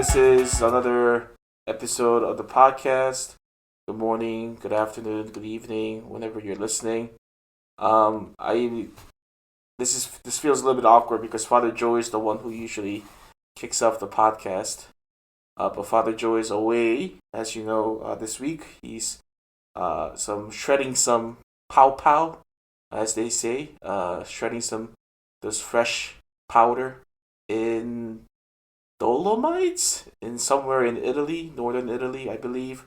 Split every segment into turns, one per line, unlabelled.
This is another episode of the podcast. Good morning, good afternoon, good evening, whenever you're listening. This feels a little bit awkward because Father Joe is the one who usually kicks off the podcast. But Father Joe is away, as you know, this week. He's shredding some pow pow, as they say, shredding those fresh powder in Dolomites in somewhere in Italy, northern Italy, I believe.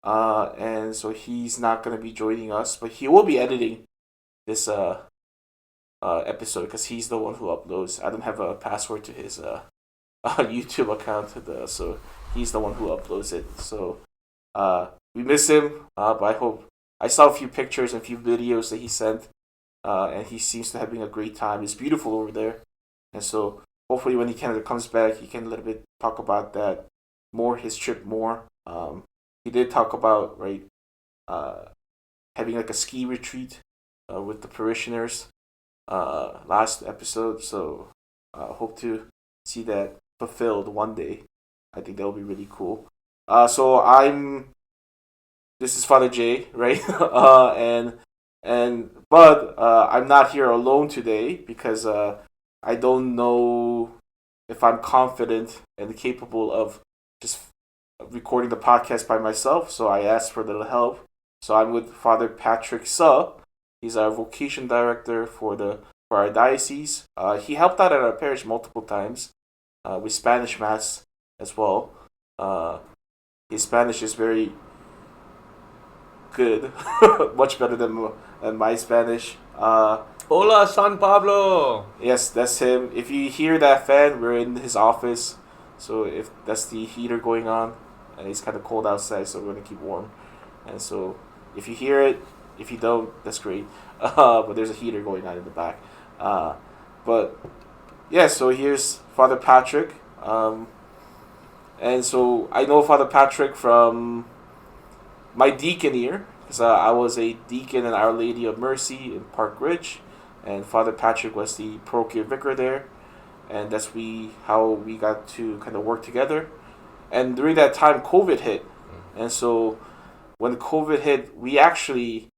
And so he's not gonna be joining us, but he will be editing this episode because he's the one who uploads. I don't have a password to his YouTube account, so he's the one who uploads it. So we miss him, but I saw a few pictures and a few videos that he sent, and he seems to have been a great time. It's beautiful over there, and so hopefully when he kind of comes back, he can a little bit talk about that more, his trip more. He did talk about having like a ski retreat with the parishioners last episode. So hope to see that fulfilled one day. I think that will be really cool. This is Father Jay, right? But I'm not here alone today because I don't know if I'm confident and capable of just recording the podcast by myself. So I asked for a little help. So I'm with Father Patrick Suh. He's our vocation director for our diocese. He helped out at our parish multiple times with Spanish Mass as well. His Spanish is very good, much better than my Spanish.
Hola, San Pablo!
Yes, that's him. If you hear that fan, we're in his office. So if that's the heater going on, and it's kind of cold outside, so we're going to keep warm. And so if you hear it, if you don't, that's great. But there's a heater going on in the back. But yeah, so here's Father Patrick. And so I know Father Patrick from my deacon year, because I was a deacon in Our Lady of Mercy in Park Ridge, and Father Patrick was the parochial vicar there, and that's how we got to kind of work together. And during that time, COVID hit, and so when COVID hit, we actually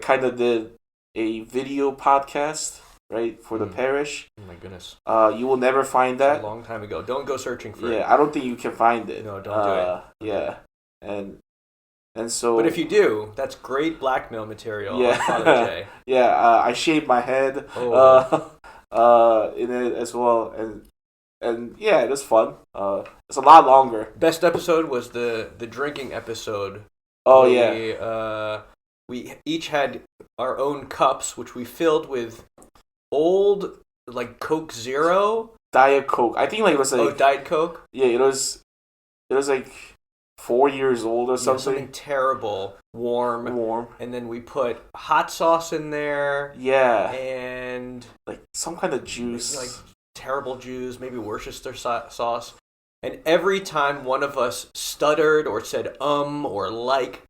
kind of did a video podcast, right, for the parish.
Oh my goodness!
You will never find that.
It's a long time ago. Don't go searching for it.
Yeah, I don't think you can find it.
No, don't do it.
Yeah, and so.
But if you do, that's great blackmail material.
Yeah,
on Father Jay.
Yeah. I shaved my head. In it as well, and yeah, it was fun. It's a lot longer.
Best episode was the drinking episode.
Oh yeah.
We each had our own cups, which we filled with old Coke Zero,
Diet Coke. I think it was
Diet Coke.
Yeah, it was 4 years old or something.
Something terrible, warm, and then we put hot sauce in there.
Yeah,
and
some kind of juice,
terrible juice, maybe Worcester sauce. And every time one of us stuttered or said or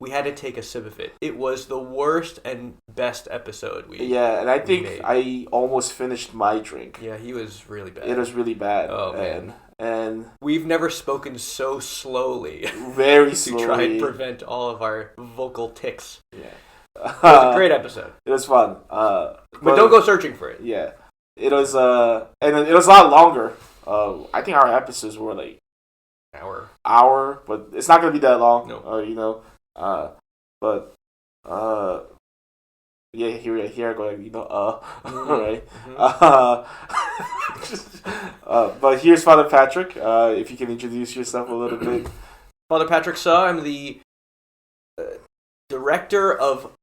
we had to take a sip of it. It was the worst and best episode
and I think made. I almost finished my drink.
Yeah, he was really bad.
It was really bad.
Oh, man.
And
we've never spoken so slowly.
Very
to
slowly.
try and prevent all of our vocal tics.
Yeah.
It was a great episode.
It was fun.
But don't go searching for it.
Yeah. It was and it was a lot longer. I think our episodes were hour, but it's not gonna be that long.
No.
But yeah, here I go, right. But here's Father Patrick. If you can introduce yourself a little bit.
Father Patrick Suh. I'm the director of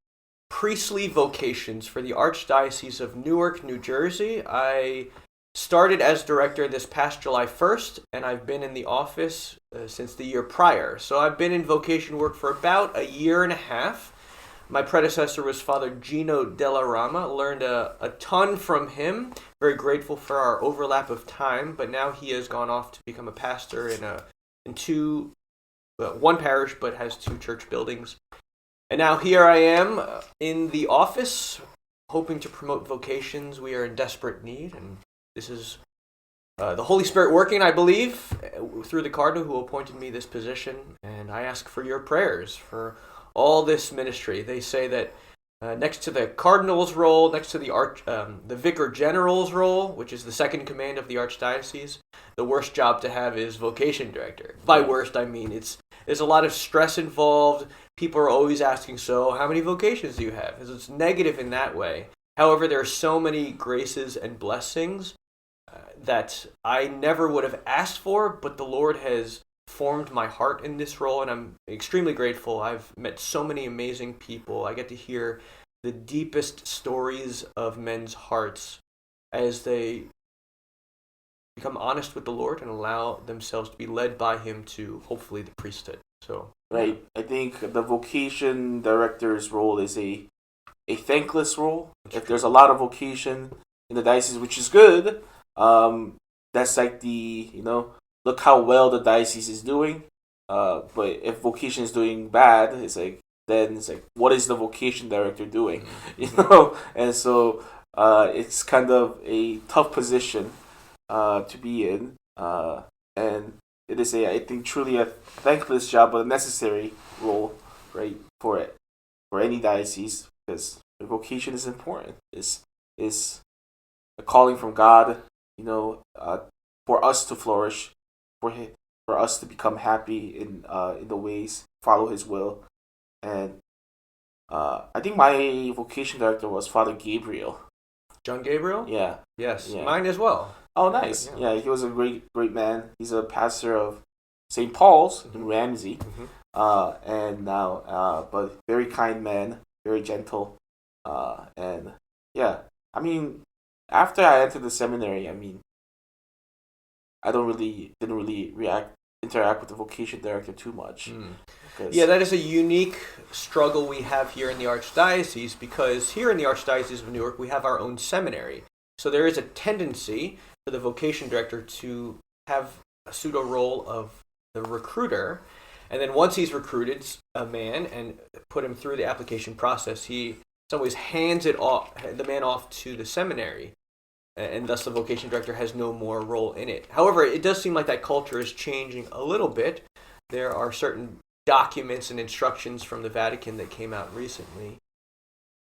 priestly vocations for the Archdiocese of Newark, New Jersey. I started as director this past July 1st, and I've been in the office since the year prior. So I've been in vocation work for about a year and a half. My predecessor was Father Gino Della Rama. Learned a ton from him. Very grateful for our overlap of time, but now he has gone off to become a pastor in one parish, but has 2 church buildings. And now here I am in the office, hoping to promote vocations we are in desperate need, and this is the Holy Spirit working, I believe, through the cardinal who appointed me this position, and I ask for your prayers for all this ministry. They say that next to the cardinal's role, next to the vicar general's role, which is the second command of the archdiocese, the worst job to have is vocation director. By worst, I mean there's a lot of stress involved. People are always asking, so how many vocations do you have? It's negative in that way. However, there are so many graces and blessings that I never would have asked for, but the Lord has formed my heart in this role, and I'm extremely grateful. I've met so many amazing people. I get to hear the deepest stories of men's hearts as they become honest with the Lord and allow themselves to be led by Him to, hopefully, the priesthood. So,
right. I think the vocation director's role is a thankless role. If there's a lot of vocation in the diocese, which is good, that's like look how well the diocese is doing. But if vocation is doing bad, it's like what is the vocation director doing? And so it's kind of a tough position to be in, and it is I think truly a thankless job, but a necessary role, right, for any diocese, because the vocation is important. Is a calling from God, for us to flourish, for us to become happy in the ways, follow His will. And I think my vocation director was Father Gabriel.
John Gabriel?
Yeah.
Yes,
yeah.
Mine as well.
Oh, nice. Yeah, he was a great man. He's a pastor of St. Paul's in Ramsey. And now, but very kind man, very gentle. And yeah, I mean, after I entered the seminary, I mean, I didn't really interact with the vocation director too much.
Yeah, that is a unique struggle we have here in the Archdiocese, because here in the Archdiocese of Newark, we have our own seminary. So there is a tendency for the vocation director to have a pseudo role of the recruiter, and then once he's recruited a man and put him through the application process, he in some ways hands the man off to the seminary, and thus the vocation director has no more role in it. However, it does seem like that culture is changing a little bit. There are certain documents and instructions from the Vatican that came out recently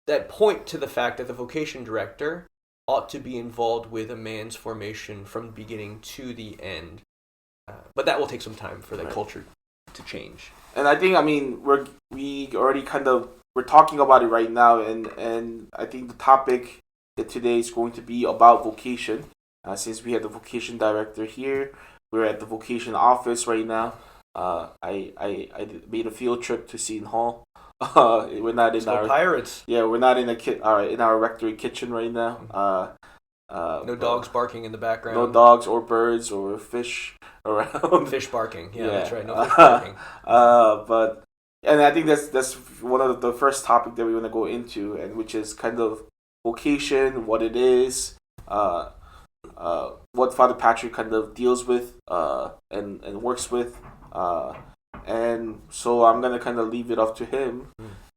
that point to the fact that the vocation director ought to be involved with a man's formation from the beginning to the end. But that will take some time for the culture to change.
And I think, we're talking about it right now, and I think the topic today is going to be about vocation. Since we have the vocation director here, we're at the vocation office right now. I made a field trip to Seton Hall. We're not in our
Pirates.
Yeah, we're not in our rectory kitchen right now.
No dogs barking in the background.
No dogs or birds or fish around.
Fish barking. Yeah, that's right. No fish barking.
And I think that's one of the first topic that we want to go into, and which is kind of vocation, what it is, what Father Patrick kind of deals with and works with. And so I'm gonna kind of leave it up to him,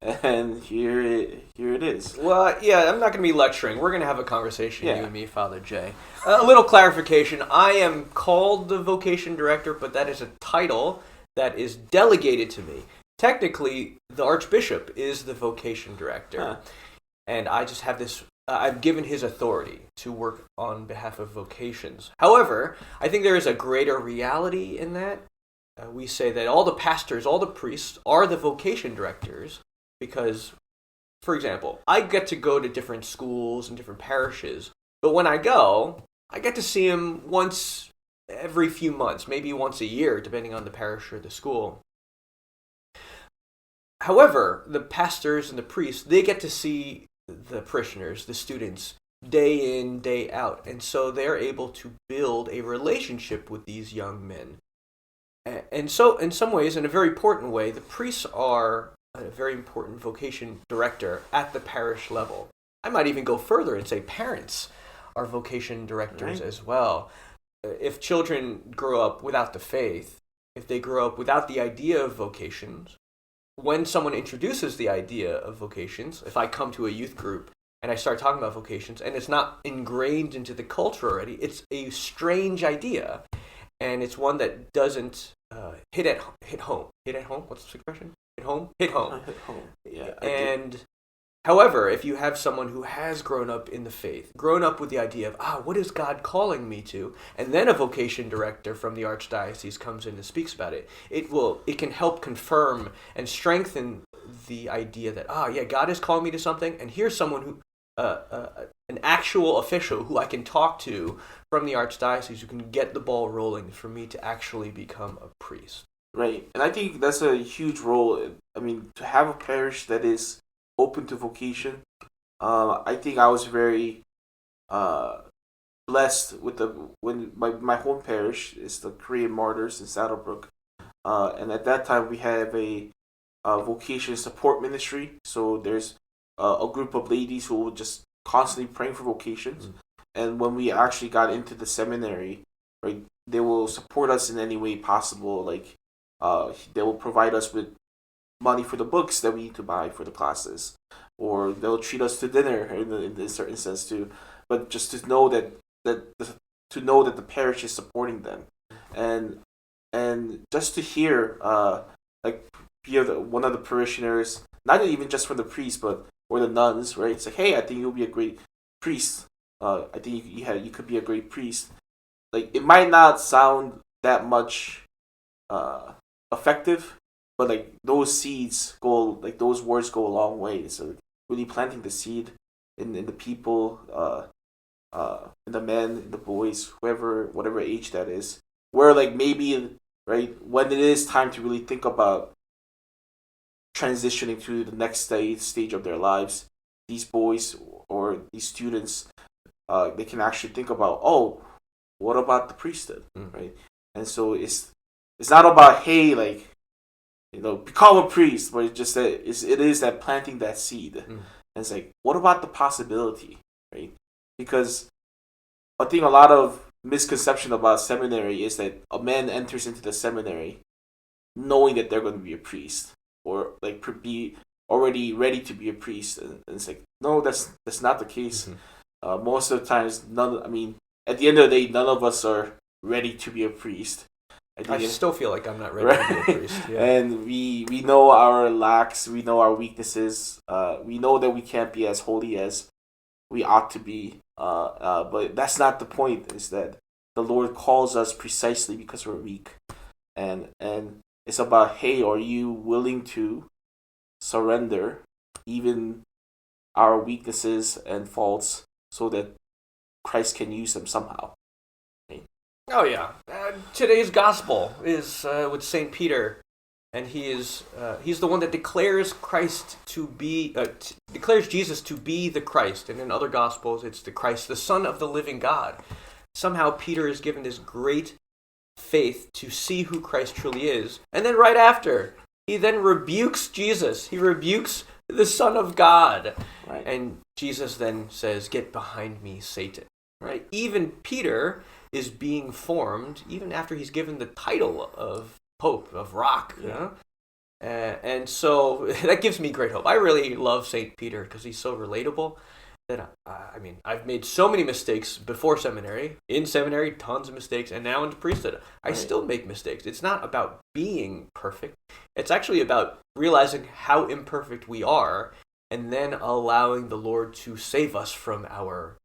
and here it is.
Well, yeah, I'm not gonna be lecturing. We're gonna have a conversation, you and me, Father Jay. A little clarification: I am called the vocation director, but that is a title that is delegated to me. Technically, the Archbishop is the vocation director, and I just have this. I've given his authority to work on behalf of vocations. However, I think there is a greater reality in that. We say that all the pastors, all the priests are the vocation directors because, for example, I get to go to different schools and different parishes, but when I go, I get to see them once every few months, maybe once a year, depending on the parish or the school. However, the pastors and the priests, they get to see the parishioners, the students, day in, day out, and so they're able to build a relationship with these young men. And so, in some ways, in a very important way, the priests are a very important vocation director at the parish level. I might even go further and say parents are vocation directors as well. If children grow up without the faith, if they grow up without the idea of vocations, when someone introduces the idea of vocations, if I come to a youth group and I start talking about vocations, and it's not ingrained into the culture already. It's a strange idea, and it's one that doesn't hit home. Hit at home? What's the expression? Hit home? Hit home.
Hit home. Yeah.
And however, if you have someone who has grown up in the faith, grown up with the idea of, what is God calling me to? And then a vocation director from the Archdiocese comes in and speaks about it. It can help confirm and strengthen the idea that, God is calling me to something, and here's someone who, an actual official who I can talk to from the Archdiocese who can get the ball rolling for me to actually become a priest.
Right. And I think that's a huge role. I mean, to have a parish that is open to vocation. I think I was very blessed with when my home parish is the Korean Martyrs in Saddlebrook, and at that time we have a vocation support ministry. So there's a group of ladies who will just constantly praying for vocations, and when we actually got into the seminary, right, they will support us in any way possible. Like they will provide us with money for the books that we need to buy for the classes, or they'll treat us to dinner in a certain sense too. But just to know that the parish is supporting them, and just to hear like one of the parishioners, not even just from the priest, but or the nuns, right? It's like, hey, I think you'll be a great priest. I think you could be a great priest. Like, it might not sound that much effective, but like those those words go a long way. So really planting the seed in the people, in the men, in the boys, whatever age that is, where like maybe, right, when it is time to really think about transitioning to the next stage of their lives, these boys or these students, they can actually think about, what about the priesthood, right? And so it's not about, hey, like, become a priest, but it's just that it is that planting that seed. And it's like, what about the possibility, right? Because I think a lot of misconception about seminary is that a man enters into the seminary knowing that they're going to be a priest, or like be already ready to be a priest, and it's like, no, that's not the case. Most of the times, at the end of the day, none of us are ready to be a priest.
I still feel like I'm not ready to be a priest. Yeah.
And we know our lacks, we know our weaknesses, we know that we can't be as holy as we ought to be. But that's not the point. Is that the Lord calls us precisely because we're weak, and it's about, hey, are you willing to surrender even our weaknesses and faults so that Christ can use them somehow?
Oh yeah, today's gospel is with Saint Peter, and he's the one that declares declares Jesus to be the Christ, and in other gospels it's the Christ, the Son of the living God. Somehow Peter is given this great faith to see who Christ truly is, and then right after he then rebukes Jesus. He rebukes the Son of God,
right. And
Jesus then says, "Get behind me, Satan." Right? Even Peter is being formed even after he's given the title of Pope, of Rock.
Yeah.
And so that gives me great hope. I really love St. Peter because he's so relatable. That I've made so many mistakes before seminary, in seminary, tons of mistakes, and now into priesthood. I still make mistakes. It's not about being perfect. It's actually about realizing how imperfect we are, and then allowing the Lord to save us from our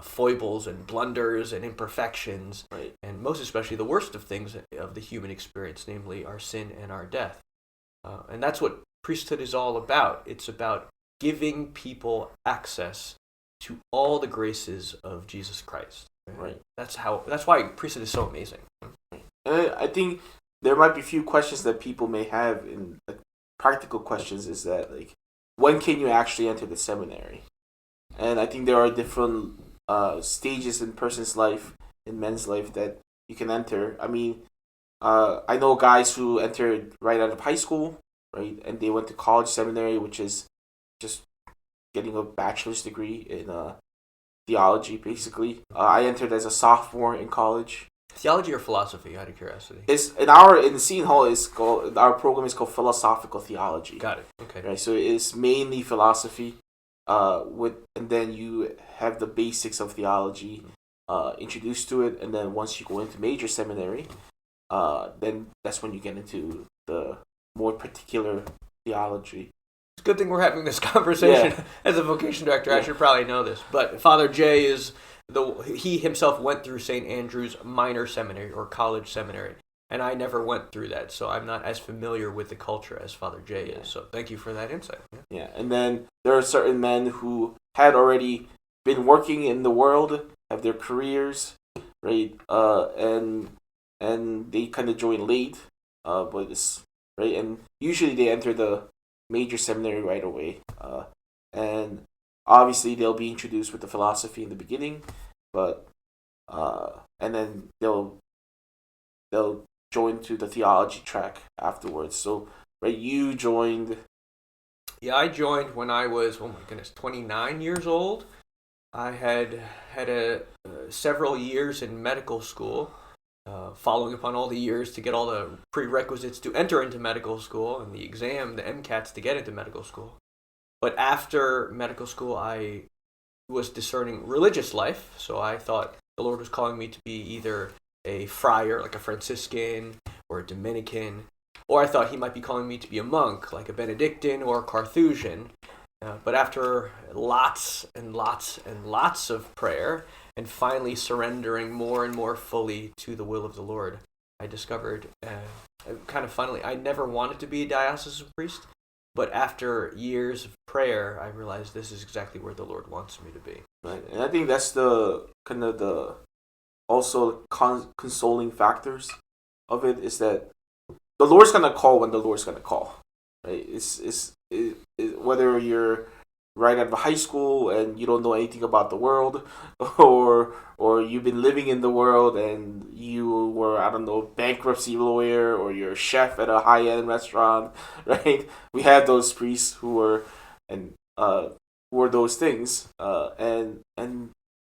foibles and blunders and imperfections, and most especially the worst of things of the human experience, namely our sin and our death. And that's what priesthood is all about. It's about giving people access to all the graces of Jesus Christ.
Right.
That's why priesthood is so amazing.
I think there might be a few questions that people may have, in practical questions, is that, like, when can you actually enter the seminary? And I think there are different stages in person's life, in men's life, that you can enter. I mean, I know guys who entered right out of high school, right, and they went to college seminary, which is just getting a bachelor's degree in theology, basically. I entered as a sophomore in college.
Theology or philosophy, out of curiosity?
It's in Seton Hall. Our program is called philosophical theology.
Got it. Okay.
Right, so it's mainly philosophy. and then you have the basics of theology introduced to it, and then once you go into major seminary, then that's when you get into the more particular theology.
It's a good thing we're having this conversation.
Yeah.
As a vocation director, I should probably know this. But Father J is he himself went through St. Andrew's Minor Seminary or College Seminary, and I never went through that, so I'm not as familiar with the culture as Father J is. So thank you for that insight.
Yeah, and then there are certain men who had already been working in the world, have their careers, right? And they kind of join late, but it's right, and usually they enter the major seminary right away, and obviously they'll be introduced with the philosophy in the beginning, but and then they'll join to the theology track afterwards. So right, you joined.
Yeah, I joined when I was 29 years old. I had several years in medical school. Following upon all the years to get all the prerequisites to enter into medical school and the exam, the MCATs to get into medical school. But after medical school, I was discerning religious life, so I thought the Lord was calling me to be either a friar, like a Franciscan, or a Dominican, or I thought he might be calling me to be a monk, like a Benedictine or a Carthusian. But after lots and lots and lots of prayer, and finally surrendering more and more fully to the will of the Lord, I discovered, kind of funnily, I never wanted to be a diocesan priest, but after years of prayer, I realized this is exactly where the Lord wants me to be.
Right, and I think that's the kind of the also consoling factors of it is that the Lord's gonna call when the Lord's gonna call, right? It's whether you're right out of high school and you don't know anything about the world, or you've been living in the world and you were, I don't know, bankruptcy lawyer, or you're a chef at a high-end restaurant, right? We have those priests who were those things, and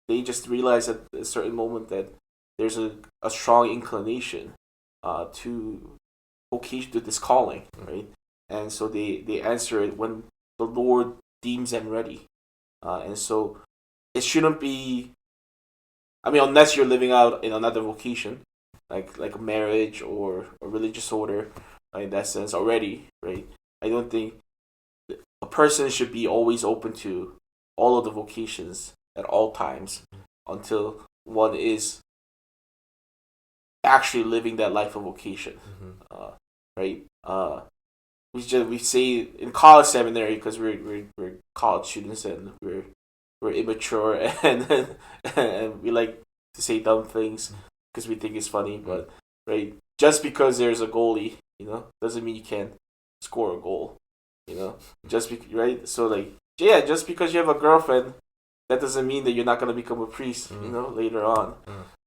they just realize at a certain moment that there's a strong inclination to vocation, to this calling, right? And so they answer it when the Lord deems them ready, and so it shouldn't be. I mean, unless you're living out in another vocation, like a marriage or a religious order, right, in that sense already, right? I don't think a person should be always open to all of the vocations at all times until one is actually living that life of vocation, right? We say in college seminary, because we're college students and we're immature and we like to say dumb things because we think it's funny, but right, just because there's a goalie, doesn't mean you can't score a goal, right? So like, yeah, just because you have a girlfriend, that doesn't mean that you're not gonna become a priest, later on,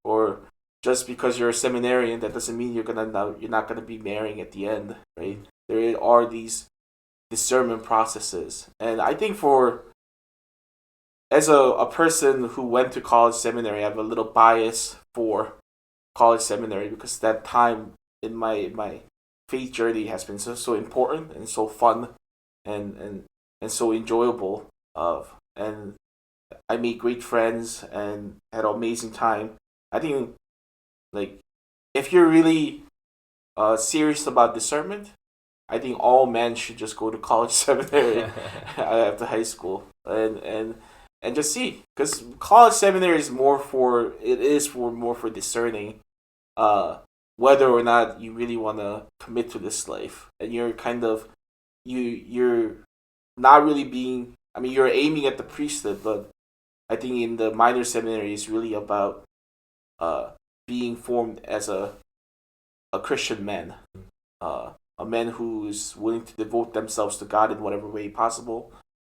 or just because you're a seminarian, that doesn't mean you're not gonna be marrying at the end, right? There are these discernment processes, and I think as a person who went to college seminary, I have a little bias for college seminary because that time in my faith journey has been so important and so fun and so enjoyable. And I made great friends and had an amazing time. I think, like, if you're really serious about discernment, I think all men should just go to college seminary after high school and just see, because college seminary is more for discerning whether or not you really want to commit to this life, and you're kind of you're not really being. I mean, you're aiming at the priesthood, but I think in the minor seminary is really about being formed as a Christian man. A man who is willing to devote themselves to God in whatever way possible,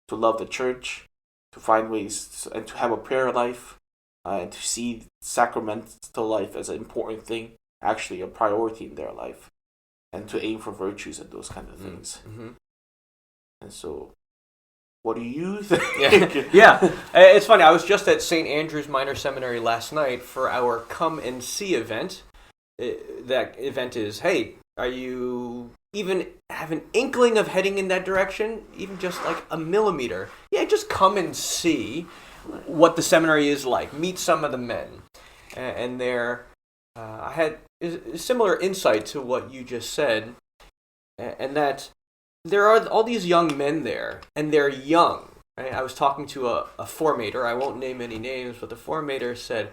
to love the church, to find ways and to have a prayer life, and to see sacramental life as an important thing, actually a priority in their life, and to aim for virtues and those kind of things. And so, what do you think?
Yeah, it's funny. I was just at St. Andrew's Minor Seminary last night for our Come and See event. That event is, hey, are you even have an inkling of heading in that direction, even just like a millimeter? Yeah, just come and see what the seminary is like. Meet some of the men, and I had a similar insight to what you just said, and that there are all these young men there, and they're young. Right? I was talking to a formator. I won't name any names, but the formator said,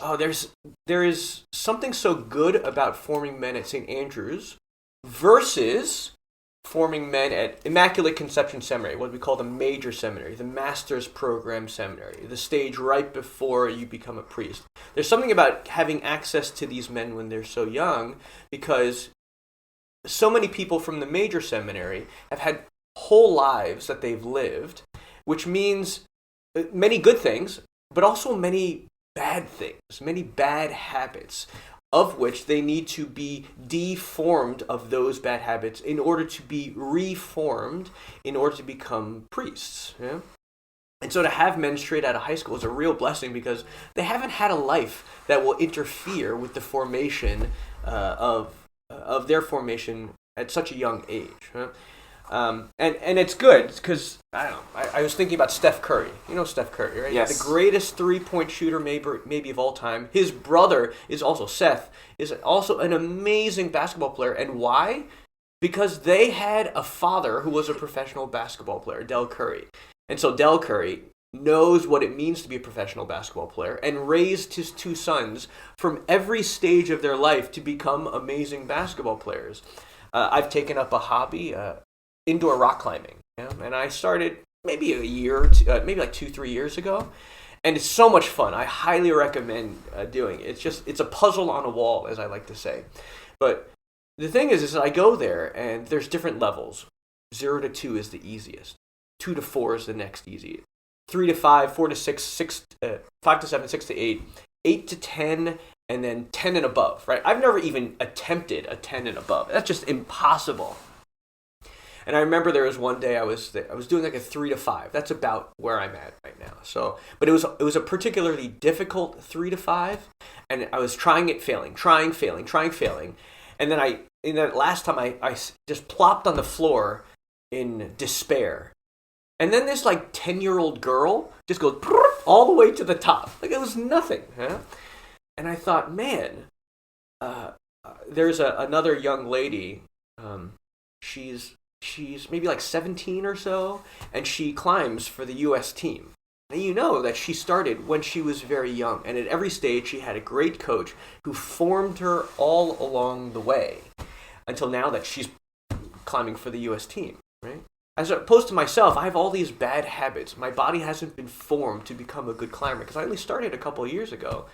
"Oh, there is something so good about forming men at St. Andrews versus forming men at Immaculate Conception Seminary, what we call the major seminary, the master's program seminary, the stage right before you become a priest. There's something about having access to these men when they're so young, because so many people from the major seminary have had whole lives that they've lived, which means many good things, but also many bad things, many bad habits, of which they need to be deformed of those bad habits in order to be reformed, in order to become priests. Yeah? And so to have men straight out of high school is a real blessing, because they haven't had a life that will interfere with the formation of their formation at such a young age. Huh? And it's good, because I was thinking about Steph Curry. You know Steph Curry, right?
Yes.
The greatest three-point shooter maybe of all time. His brother is also, Seth, is also an amazing basketball player. And why? Because they had a father who was a professional basketball player, Del Curry. And so Del Curry knows what it means to be a professional basketball player and raised his two sons from every stage of their life to become amazing basketball players. I've taken up a hobby, indoor rock climbing, and I started maybe a year, or two, maybe like 2-3 years ago, and it's so much fun. I highly recommend doing it. It's a puzzle on a wall, as I like to say. But the thing is that I go there, and there's different levels. 0 to 2 is the easiest. 2 to 4 is the next easiest. 3 to 5, 4 to 6, 5 to 7, 6 to 8, 8 to 10, and then 10 and above. Right? I've never even attempted a 10 and above. That's just impossible. And I remember there was one day I was doing like a 3 to 5. That's about where I'm at right now. So, but it was a particularly difficult 3 to 5, and I was trying, failing. And then that last time I just plopped on the floor in despair. And then this like 10-year-old girl just goes all the way to the top. Like it was nothing. Huh? And I thought, man, there's another young lady. She's maybe like 17 or so, and she climbs for the U.S. team. And you know that she started when she was very young, and at every stage she had a great coach who formed her all along the way until now that she's climbing for the U.S. team, right? As opposed to myself, I have all these bad habits. My body hasn't been formed to become a good climber, because I only started a couple of years ago.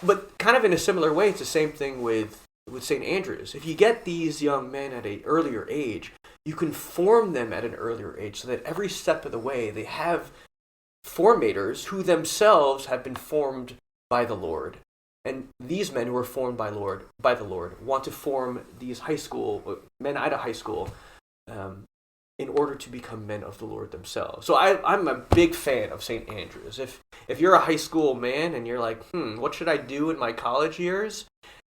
But kind of in a similar way, it's the same thing with St. Andrews. If you get these young men at an earlier age, you can form them at an earlier age so that every step of the way they have formators who themselves have been formed by the Lord. And these men who are formed by the Lord want to form these men out of high school in order to become men of the Lord themselves. So I'm a big fan of St. Andrews. If you're a high school man and you're like, what should I do in my college years?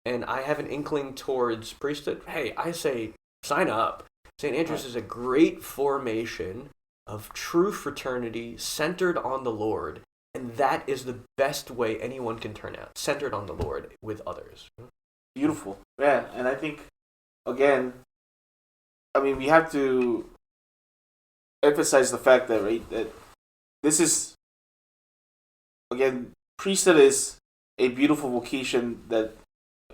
And I have an inkling towards priesthood, hey, I say sign up. St. Andrews is a great formation of true fraternity centered on the Lord, and that is the best way anyone can turn out, centered on the Lord with others.
Beautiful. Yeah, and I think, again, we have to emphasize the fact that, right, that this is, again, priesthood is a beautiful vocation that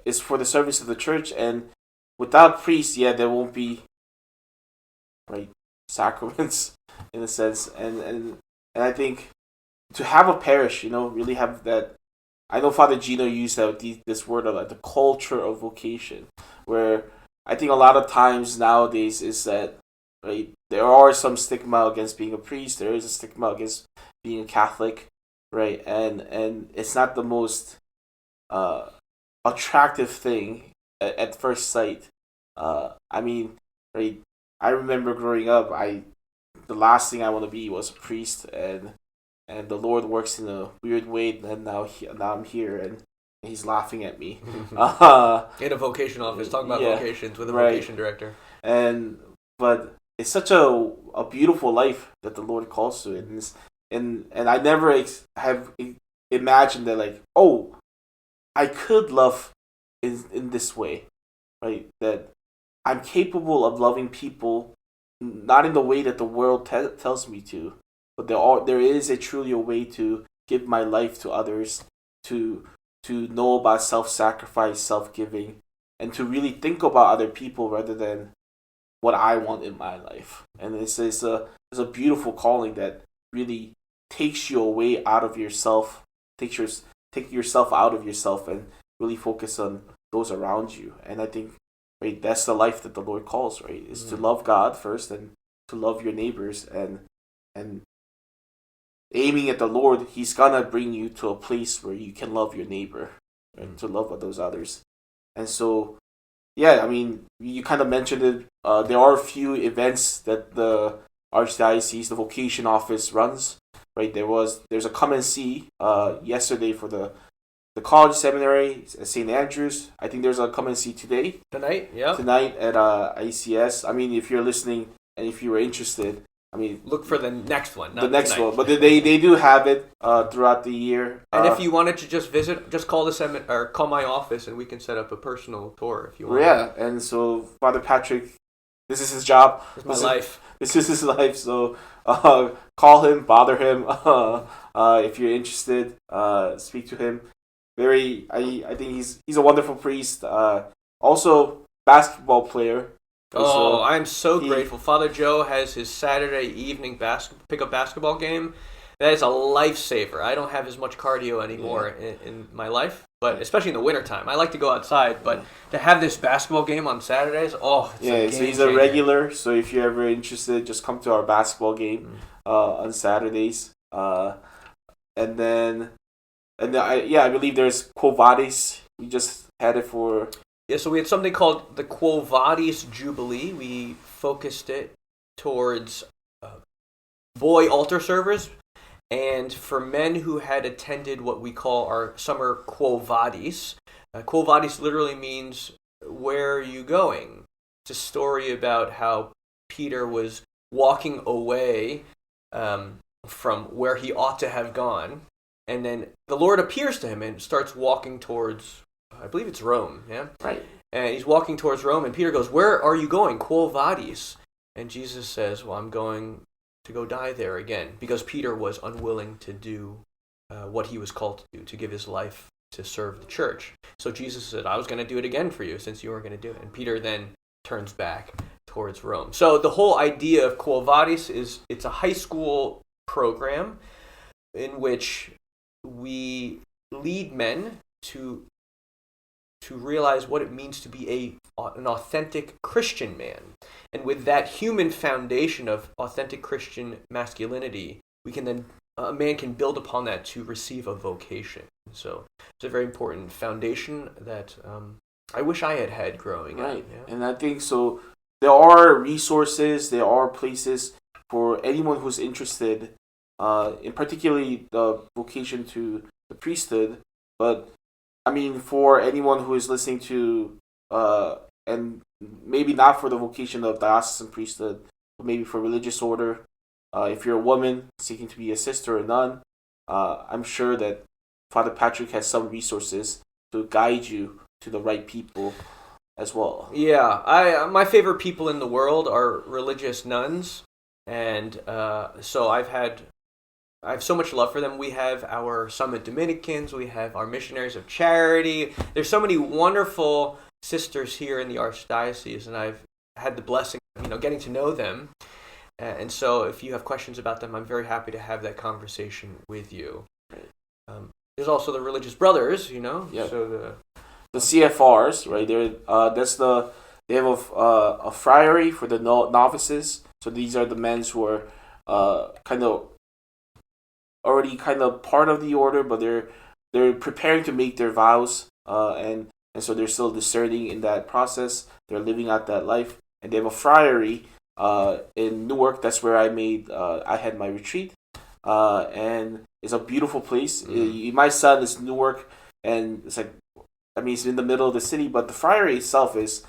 is for the service of the church, and without priests, there won't be, right, sacraments in a sense, and I think to have a parish, really have that. I know Father Gino used this word of the culture of vocation, where I think a lot of times nowadays is that, right, there are some stigma against being a priest. There is a stigma against being a Catholic, right, and it's not the most attractive thing at first sight. Right, I remember growing up, the last thing I want to be was a priest, and the Lord works in a weird way, and now I'm here, and he's laughing at me.
In a vocation office, talking about vocations with a vocation director.
But it's such a beautiful life that the Lord calls to, and I never have imagined that, like, oh, I could love in this way, right? That I'm capable of loving people, not in the way that the world tells me to, but there is truly a way to give my life to others, to know about self-sacrifice, self-giving, and to really think about other people rather than what I want in my life. And it's a beautiful calling that really takes you away out of yourself, take yourself out of yourself, and really focus on those around you. And I think, right, that's the life that the Lord calls, right? Is to love God first and to love your neighbors, and aiming at the Lord, He's gonna bring you to a place where you can love your neighbor and to love those others. And so, yeah, I mean, you kind of mentioned it. There are a few events that the Archdiocese, the vocation office runs. Right, there's a come and see yesterday for the college seminary at St. Andrews. I think there's a come and see today.
Tonight
at ICS. I mean, if you're listening and if you were interested, I mean,
look for the next one.
The next one, but they do have it throughout the year.
And if you wanted to just visit, just call the or call my office, and we can set up a personal tour if you want.
Yeah, and so Father Patrick, this is his job.
It's my life.
This is his life. So call him, bother him if you're interested. Speak to him. I think he's a wonderful priest. Also basketball player.
So I'm so grateful. Father Joe has his Saturday evening pickup basketball game. That is a lifesaver. I don't have as much cardio anymore in my life, but especially in the wintertime. I like to go outside, but to have this basketball game on Saturdays, so
he's a regular. So if you're ever interested, just come to our basketball game on Saturdays. I believe there's Quo Vadis. We just had it for...
Yeah, so we had something called the Quo Vadis Jubilee. We focused it towards boy altar servers, and for men who had attended what we call our summer Quo Vadis. Quo Vadis literally means, where are you going? It's a story about how Peter was walking away from where he ought to have gone, and then the Lord appears to him and starts walking towards... I believe it's Rome, yeah?
Right.
And he's walking towards Rome, and Peter goes, "Where are you going? Quo vadis?" And Jesus says, "Well, I'm going to go die there again," because Peter was unwilling to do what he was called to do, to give his life to serve the church. So Jesus said, "I was going to do it again for you, since you weren't going to do it." And Peter then turns back towards Rome. So the whole idea of Quo Vadis is, it's a high school program in which we lead men to realize what it means to be an authentic Christian man. And with that human foundation of authentic Christian masculinity, a man can build upon that to receive a vocation. So it's a very important foundation that I wish I had growing up.
Right,
yeah.
And I think so. There are resources, there are places for anyone who's interested, in particularly the vocation to the priesthood, but I mean, for anyone who is listening to, and maybe not for the vocation of diocesan priesthood, but maybe for religious order, if you're a woman seeking to be a sister or nun, I'm sure that Father Patrick has some resources to guide you to the right people as well.
Yeah, my favorite people in the world are religious nuns, and so I have so much love for them. We have our Summit Dominicans. We have our Missionaries of Charity. There's so many wonderful sisters here in the Archdiocese, and I've had the blessing of, getting to know them. And so if you have questions about them, I'm very happy to have that conversation with you. There's also the Religious Brothers,
Yeah.
So
the CFRs, right? They have a friary for the novices. So these are the men who are already part of the order, but they're preparing to make their vows, and so they're still discerning in that process. They're living out that life, and they have a friary in Newark. That's where I had my retreat, and it's a beautiful place. My son is Newark, and it's in the middle of the city, but the friary itself is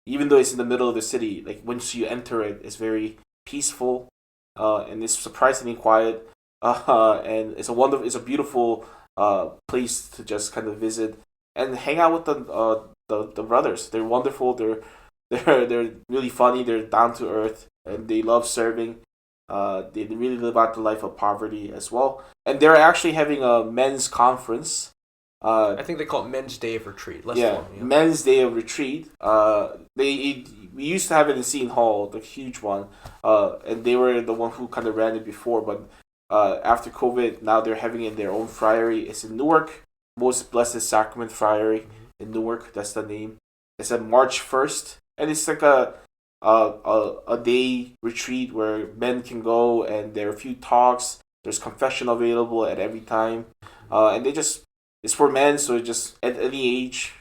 even though it's in the middle of the city, like once you enter it, it's very peaceful, and it's surprisingly quiet. And it's a beautiful place to just kind of visit and hang out with the brothers. They're wonderful. They're really funny. They're down to earth, and they love serving. They really live out the life of poverty as well. And they're actually having a men's conference.
I think they call it Men's Day of Retreat.
Men's Day of Retreat. We used to have it in Seton Hall, the huge one, and they were the one who kind of ran it before. But after COVID, now they're having it in their own friary. It's in Newark, Most Blessed Sacrament Friary in Newark. That's the name. It's on March 1st, and it's like a day retreat where men can go, and there are a few talks. There's confession available at every time, and it's for men, so it's just at any age.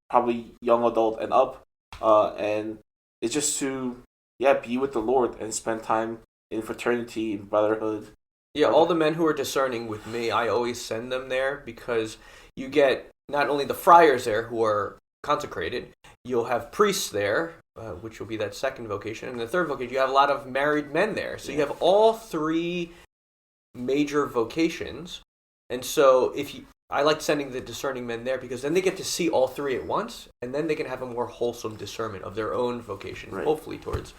Probably young adult and up, and it's just to be with the Lord and spend time in fraternity and brotherhood.
Yeah, all the men who are discerning with me, I always send them there because you get not only the friars there who are consecrated, you'll have priests there, which will be that second vocation, and the third vocation, you have a lot of married men there. So you have all three major vocations, and so I like sending the discerning men there because then they get to see all three at once, and then they can have a more wholesome discernment of their own vocation, hopefully towards,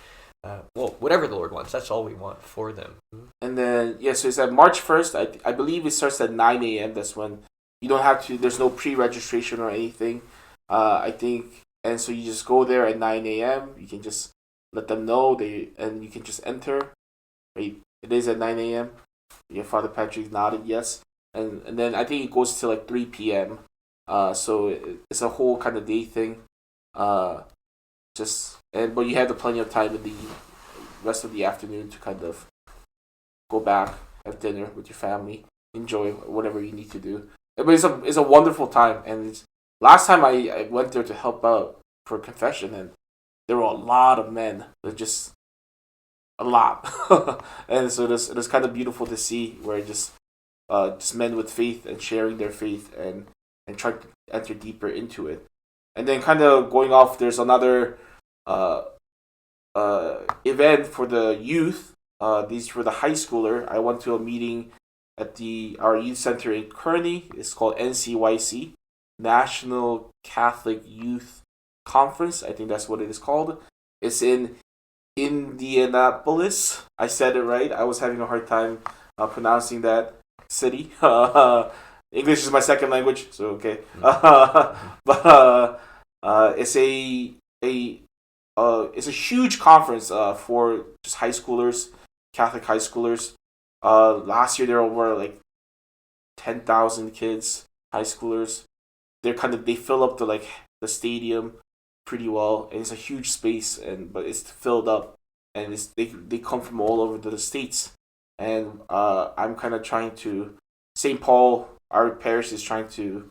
whatever the Lord wants. That's all we want for them.
And then, so it's at March 1st. I believe it starts at 9 a.m. That's when you don't have to, there's no pre-registration or anything, I think. And so you just go there at 9 a.m. You can just let them know, and you can just enter. Right? It is at 9 a.m. Yeah, Father Patrick nodded yes. And then I think it goes to like 3 p.m. So it's a whole kind of day thing. But you have plenty of time in the rest of the afternoon to kind of go back, have dinner with your family, enjoy whatever you need to do. But it's a wonderful time. And last time I went there to help out for confession, and there were a lot of men. They're just a lot. And so it was kind of beautiful to see where just men with faith and sharing their faith and trying to enter deeper into it. And then kind of going off, there's another event for the youth. These for the high schooler. I went to a meeting at our youth center in Kearney. It's called NCYC, National Catholic Youth Conference. I think that's what it is called. It's in Indianapolis. I said it right. I was having a hard time pronouncing that city. English is my second language, so okay. But it's a huge conference for just high schoolers, Catholic high schoolers. Last year there were like 10,000 kids, high schoolers. They fill up the stadium pretty well, and it's a huge space, but it's filled up, and they come from all over the states. And I'm kind of trying to, St. Paul, our parish is trying to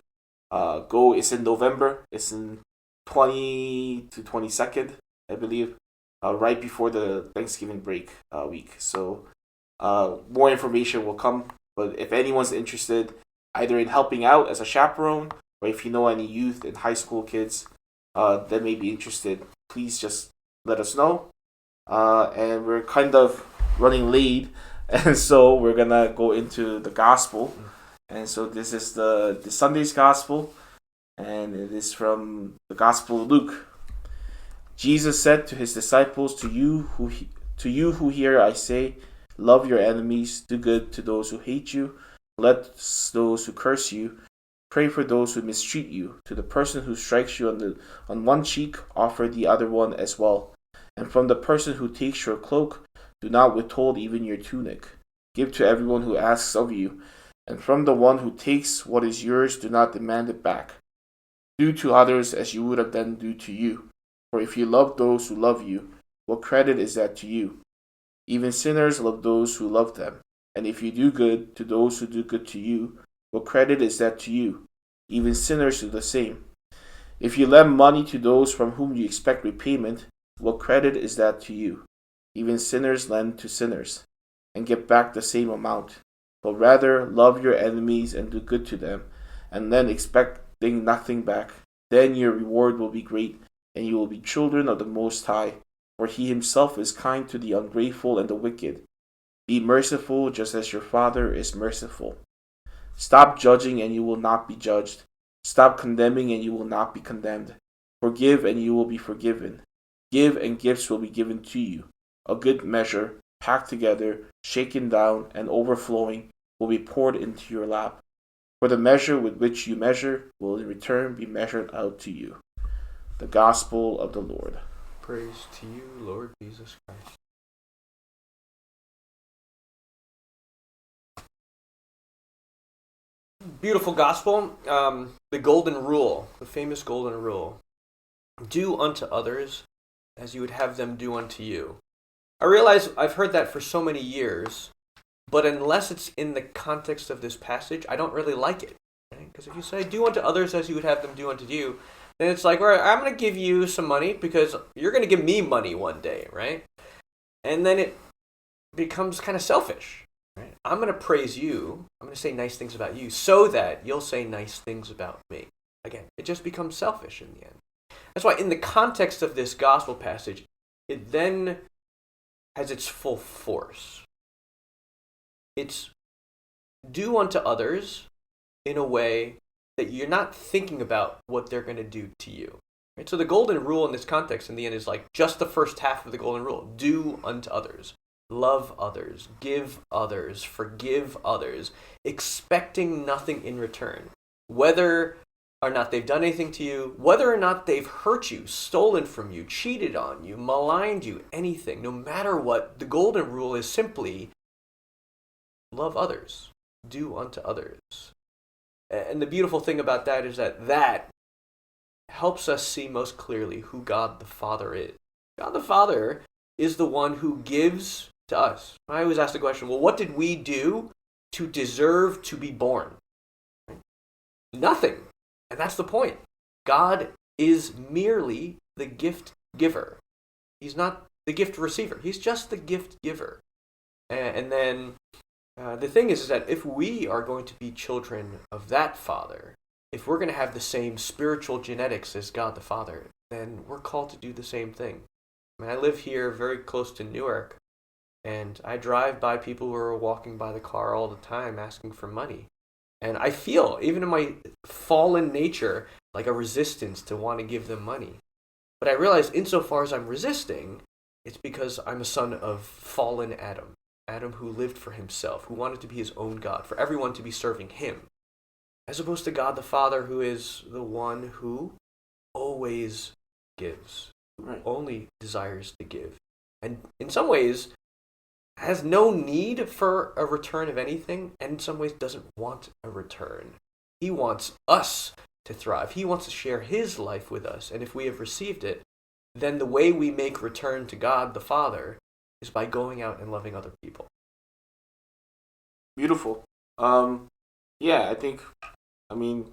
go. It's in November. It's in 20 to 22nd, I believe, right before the Thanksgiving break week. So more information will come. But if anyone's interested, either in helping out as a chaperone, or if you know any youth and high school kids that may be interested, please just let us know. And we're kind of running late, and so we're gonna go into the gospel. And so this is the Sunday's gospel, and it is from the Gospel of Luke. Jesus said to his disciples, To you who hear, I say, love your enemies, do good to those who hate you, bless those who curse you, pray for those who mistreat you. To the person who strikes you on one cheek, offer the other one as well. And from the person who takes your cloak, do not withhold even your tunic. Give to everyone who asks of you, and from the one who takes what is yours, do not demand it back. Do to others as you would have them do to you. For if you love those who love you, what credit is that to you? Even sinners love those who love them. And if you do good to those who do good to you, what credit is that to you? Even sinners do the same. If you lend money to those from whom you expect repayment, what credit is that to you? Even sinners lend to sinners, and get back the same amount. But rather love your enemies and do good to them, and then expecting nothing back. Then your reward will be great, and you will be children of the Most High, for he himself is kind to the ungrateful and the wicked. Be merciful just as your Father is merciful. Stop judging and you will not be judged. Stop condemning and you will not be condemned. Forgive and you will be forgiven. Give and gifts will be given to you. A good measure, packed together, shaken down, and overflowing, will be poured into your lap. For the measure with which you measure will in return be measured out to you. The Gospel of the Lord.
Praise to you, Lord Jesus Christ. Beautiful gospel. The golden rule, the famous golden rule. Do unto others as you would have them do unto you. I realize I've heard that for so many years, but unless it's in the context of this passage, I don't really like it. Because if you say, do unto others as you would have them do unto you, then it's like, all right, I'm going to give you some money because you're going to give me money one day, right? And then it becomes kind of selfish. Right? I'm going to praise you. I'm going to say nice things about you so that you'll say nice things about me. Again, it just becomes selfish in the end. That's why in the context of this gospel passage, it then has its full force. It's do unto others in a way that you're not thinking about what they're going to do to you. Right? So the golden rule in this context in the end is like just the first half of the golden rule. Do unto others. Love others. Give others. Forgive others. Expecting nothing in return. Whether or not they've done anything to you, whether or not they've hurt you, stolen from you, cheated on you, maligned you, anything, no matter what, the golden rule is simply love others. Do unto others. And the beautiful thing about that is that helps us see most clearly who God the Father is. God the Father is the one who gives to us. I always ask the question, well, what did we do to deserve to be born? Nothing. And that's the point. God is merely the gift giver. He's not the gift receiver. He's just the gift giver. And then the thing is that if we are going to be children of that Father, if we're going to have the same spiritual genetics as God the Father, then we're called to do the same thing. I mean, I live here very close to Newark, and I drive by people who are walking by the car all the time asking for money. And I feel, even in my fallen nature, like a resistance to want to give them money. But I realize insofar as I'm resisting, it's because I'm a son of fallen Adam. Adam who lived for himself, who wanted to be his own God, for everyone to be serving him. As opposed to God the Father, who is the one who always gives, who only desires to give. And in some ways, has no need for a return of anything, and in some ways doesn't want a return. He wants us to thrive. He wants to share his life with us. And if we have received it, then the way we make return to God the Father is by going out and loving other people.
Beautiful. Yeah, I mean,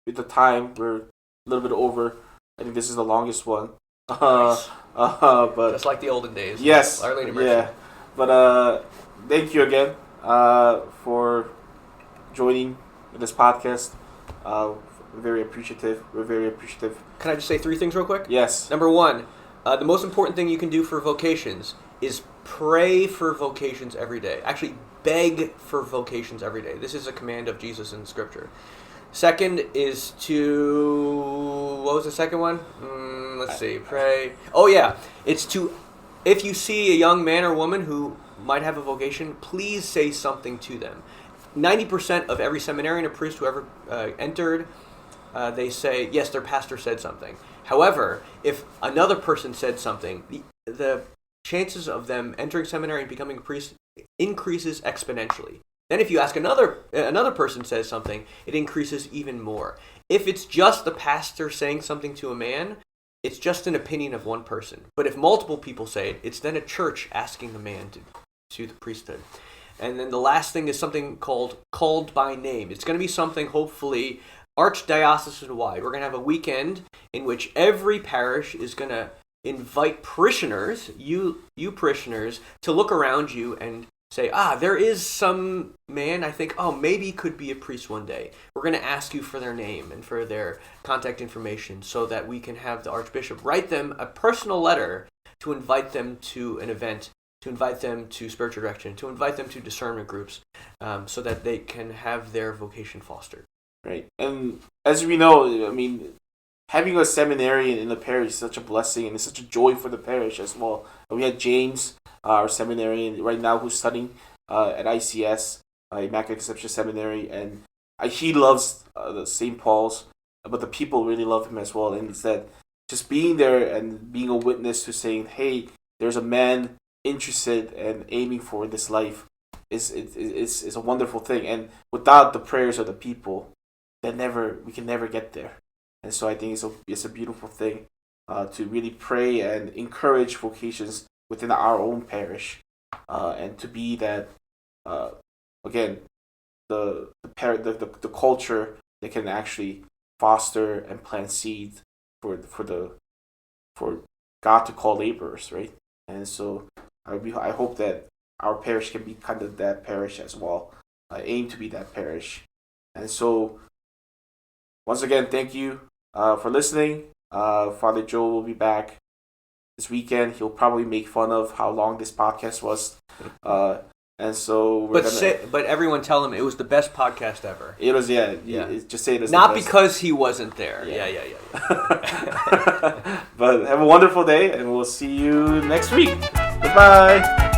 with the time, we're a little bit over. I think this is the longest one.
Nice.
But
just like the olden days.
Yes.
Our Lady Mercy.
Yeah. But thank you again for joining this podcast. We're very appreciative.
Can I just say 3 things real quick?
Yes.
Number 1, the most important thing you can do for vocations is pray for vocations every day. Actually, beg for vocations every day. This is a command of Jesus in Scripture. Second is to... What was the second one? Let's see. Pray. Oh, yeah. It's to... If you see a young man or woman who might have a vocation, please say something to them. 90% of every seminarian or priest who ever entered, they say, yes, their pastor said something. However, if another person said something, the chances of them entering seminary and becoming a priest increases exponentially. Then if you ask another person says something, it increases even more. If it's just the pastor saying something to a man, it's just an opinion of one person. But if multiple people say it, it's then a church asking the man to the priesthood. And then the last thing is something called by name. It's going to be something hopefully Archdiocese wide. We're going to have a weekend in which every parish is going to invite parishioners, you parishioners, to look around you and say, there is some man I think, maybe could be a priest one day. We're going to ask you for their name and for their contact information so that we can have the Archbishop write them a personal letter to invite them to an event, to invite them to spiritual direction, to invite them to discernment groups, so that they can have their vocation fostered.
Right. And as we know, I mean, having a seminarian in the parish is such a blessing and it's such a joy for the parish as well. We had James, our seminarian right now, who's studying at ICS, Immaculate Conception Seminary, and he loves the St. Paul's, but the people really love him as well. And it's that just being there and being a witness to saying, hey, there's a man interested and aiming for this life is a wonderful thing. And without the prayers of the people, we can never get there. And so I think it's a beautiful thing to really pray and encourage vocations within our own parish, and to be that again the culture that can actually foster and plant seed for God to call laborers, right? And so I hope that our parish can be kind of that parish as well. I aim to be that parish. And so once again, thank you for listening. Father Joe will be back this weekend. He'll probably make fun of how long this podcast was. And so
but everyone tell him it was the best podcast ever.
It was, yeah. Just say it was
not
the best.
Because he wasn't there. Yeah.
But have a wonderful day, and we'll see you next week. Goodbye.